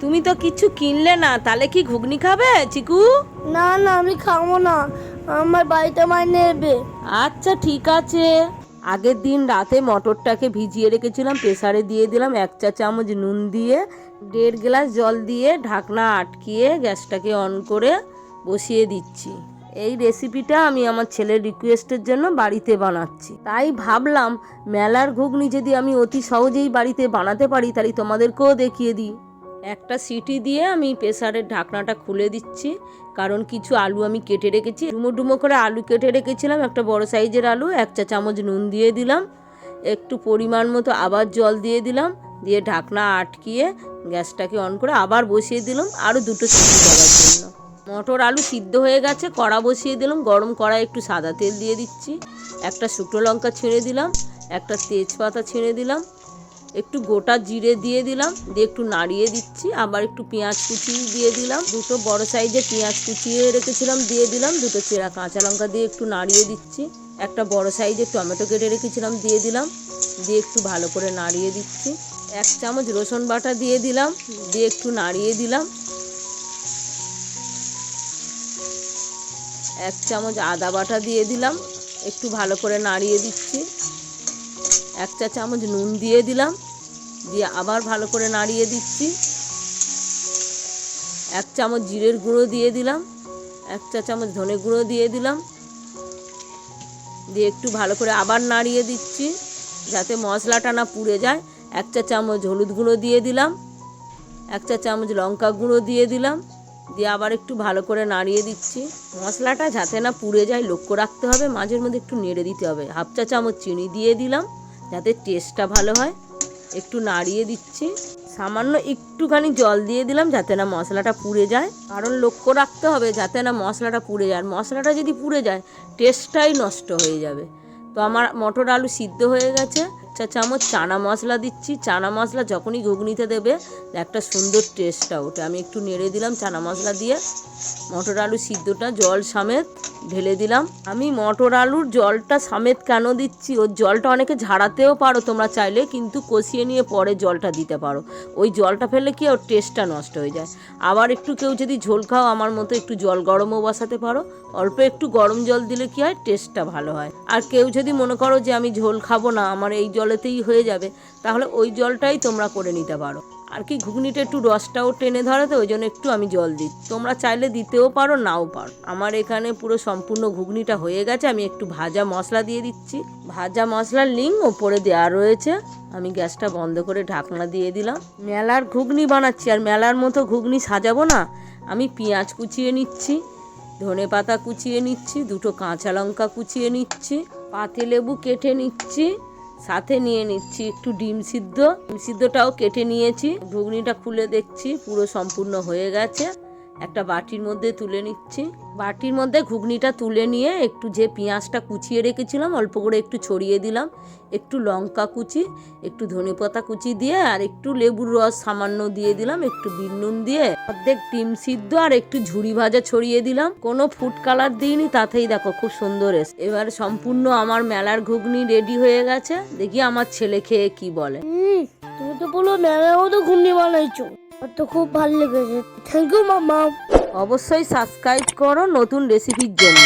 তুমি তো কিছু কিনলে না, তাহলে কি ঘুগনি খাবে চিকু? না না, আমি খাবো না, আমার বাড়িতে মাই নেবে। আচ্ছা ঠিক আছে। আগের দিন রাতে মটরটাকে ভিজিয়ে রেখেছিলাম, প্রেসারে দিয়ে দিলাম 1 চা চামচ নুন দিয়ে, 1.5 গ্লাস জল দিয়ে ঢাকনা আটকিয়ে গ্যাসটাকে অন করে বসিয়ে দিচ্ছি। এই রেসিপিটা আমি আমার ছেলের রিকোয়েস্টের জন্য বাড়িতে বানাচ্ছি। তাই ভাবলাম মেলার ঘুগনি যদি আমি অতি সহজেই বাড়িতে বানাতে পারি, তাহলে তোমাদেরকেও দেখিয়ে দিই। একটা সিটি দিয়ে আমি প্রেসারের ঢাকনাটা খুলে দিচ্ছি, কারণ কিছু আলু আমি কেটে রেখেছি, ডুমো ডুমো করে আলু কেটে রেখেছিলাম, একটা বড় সাইজের আলু। 1 চা চামচ নুন দিয়ে দিলাম, একটু পরিমাণ মতো আবার জল দিয়ে দিলাম, দিয়ে ঢাকনা আটকিয়ে গ্যাসটাকে অন করে আবার বসিয়ে দিলাম আরও 2টো সিটি দেওয়ার জন্য। মটর আলু সিদ্ধ হয়ে গেছে, কড়া বসিয়ে দিলাম, গরম কড়াই একটু সাদা তেল দিয়ে দিচ্ছি, একটা শুকনো লঙ্কা ছিঁড়ে দিলাম, একটা তেজপাতা ছিঁড়ে দিলাম, একটু গোটা জিরে দিয়ে দিলাম, দিয়ে একটু নাড়িয়ে দিচ্ছি। আবার একটু পেঁয়াজ কুচি দিয়ে দিলাম, 2টো বড় সাইজের পেঁয়াজ কুচিয়ে রেখেছিলাম দিয়ে দিলাম, 2টো চেরা কাঁচা লঙ্কা দিয়ে একটু নাড়িয়ে দিচ্ছি, একটা বড় সাইজের টমেটো কেটে রেখেছিলাম দিয়ে দিলাম, দিয়ে একটু ভালো করে নাড়িয়ে দিচ্ছি। 1 চামচ রসুন বাটা দিয়ে দিলাম, দিয়ে একটু নাড়িয়ে দিলাম। 1 চামচ আদা বাটা দিয়ে দিলাম, একটু ভালো করে নাড়িয়ে দিচ্ছি। 1 চা চামচ নুন দিয়ে দিলাম, দিয়ে আবার ভালো করে নাড়িয়ে দিচ্ছি। 1 চামচ জিরের গুঁড়ো দিয়ে দিলাম, 1 চা-চামচ ধনে গুঁড়ো দিয়ে দিলাম, দিয়ে একটু ভালো করে আবার নাড়িয়ে দিচ্ছি যাতে মশলাটা না পুড়ে যায়। 1 চা-চামচ হলুদ গুঁড়ো দিয়ে দিলাম, 1 চা-চামচ লঙ্কা গুঁড়ো দিয়ে দিলাম, দিয়ে আবার একটু ভালো করে নাড়িয়ে দিচ্ছি। মশলাটা যাতে না পুড়ে যায় লক্ষ্য রাখতে হবে, মাঝের মধ্যে একটু নেড়ে দিতে হবে। 1/2 চা-চামচ চিনি দিয়ে দিলাম যাতে টেস্টটা ভালো হয়, একটু নাড়িয়ে দিচ্ছি। সামান্য একটুখানি জল দিয়ে দিলাম যাতে না মশলাটা পুড়ে যায়, কারণ লক্ষ্য রাখতে হবে যাতে না মশলাটা পুড়ে যায়। মশলাটা যদি পুড়ে যায় টেস্টটাই নষ্ট হয়ে যাবে। তো আমার মটর আলু সিদ্ধ হয়ে গেছে। 1 চা-চামচ চানা মশলা দিচ্ছি, চানা মশলা যখনই ঘুগনিতে দেবে একটা সুন্দর টেস্টটা ওঠে। আমি একটু নেড়ে দিলাম চানা মশলা দিয়ে, মটর আলু সিদ্ধটা জল সমেত ঢেলে দিলাম। আমি মটর আলুর জলটা সমেত কেন দিচ্ছি, ওর জলটা অনেকে ঝাড়াতেও পারো তোমরা চাইলে, কিন্তু কষিয়ে নিয়ে পরে জলটা দিতে পারো। ওই জলটা ফেললে কি ওর টেস্টটা নষ্ট হয়ে যায়। আবার একটু কেউ যদি ঝোল খাও আমার মতো একটু জল গরমও বসাতে পারো, অল্প একটু গরম জল দিলে কি হয় টেস্টটা ভালো হয়। আর কেউ যদি মনে করো যে আমি ঝোল খাবো না, আমার এই জলেতেই হয়ে যাবে, তাহলে ওই জলটাই তোমরা করে নিতে পারো। আর কি ঘুগনিটা একটু রসটাও টেনে ধরে, তো ওই জন্য একটু আমি জল দিই। তোমরা চাইলে দিতেও পারো নাও পারো। আমার এখানে পুরো সম্পূর্ণ ঘুগনিটা হয়ে গেছে। আমি একটু ভাজা মশলা দিয়ে দিচ্ছি, ভাজা মশলার লিঙ্ক ওপরে দেওয়া রয়েছে। আমি গ্যাসটা বন্ধ করে ঢাকনা দিয়ে দিলাম। মেলার ঘুগনি বানাচ্ছি, আর মেলার মতো ঘুগনি সাজাবো না। আমি পেঁয়াজ কুচিয়ে নিচ্ছি, ধনে পাতা কুচিয়ে নিচ্ছি, 2টো কাঁচা লঙ্কা কুচিয়ে নিচ্ছি, পাতিলেবু কেটে নিচ্ছি, সাথে নিয়ে নিচ্ছি একটু ডিম সিদ্ধটাও কেটে নিয়েছি। ঘুগনিটা খুলে দেখছি পুরো সম্পূর্ণ হয়ে গেছে। একটা বাটির মধ্যে তুলে নিচ্ছি। বাটির মধ্যে ঘুগনিটা তুলে নিয়ে একটু যে পেঁয়াজটা কুচিয়ে রেখেছিলাম অল্প করে একটু ছড়িয়ে দিলাম, একটু লঙ্কা কুচি, একটু ধনেপাতা কুচি দিয়ে, আর একটু লেবুর রস সামান্য দিয়ে দিলাম, একটু বিট নুন দিয়ে, অর্ধেক ডিম সিদ্ধ আর একটু ঝুরি ভাজা ছড়িয়ে দিলাম। কোনো ফুড কালার দিইনি, তাতেই দেখো খুব সুন্দর এসে। এবার সম্পূর্ণ আমার মেলার ঘুগনি রেডি হয়ে গেছে। দেখি আমার ছেলে খেয়ে কি বলে। তুমি তো বলো মেলার মতো ঘুগনি বানাইছো, আর তো খুব ভালো লেগেছে। থ্যাংক ইউ মামা। অবশ্যই সাবস্ক্রাইব করো নতুন রেসিপির জন্য।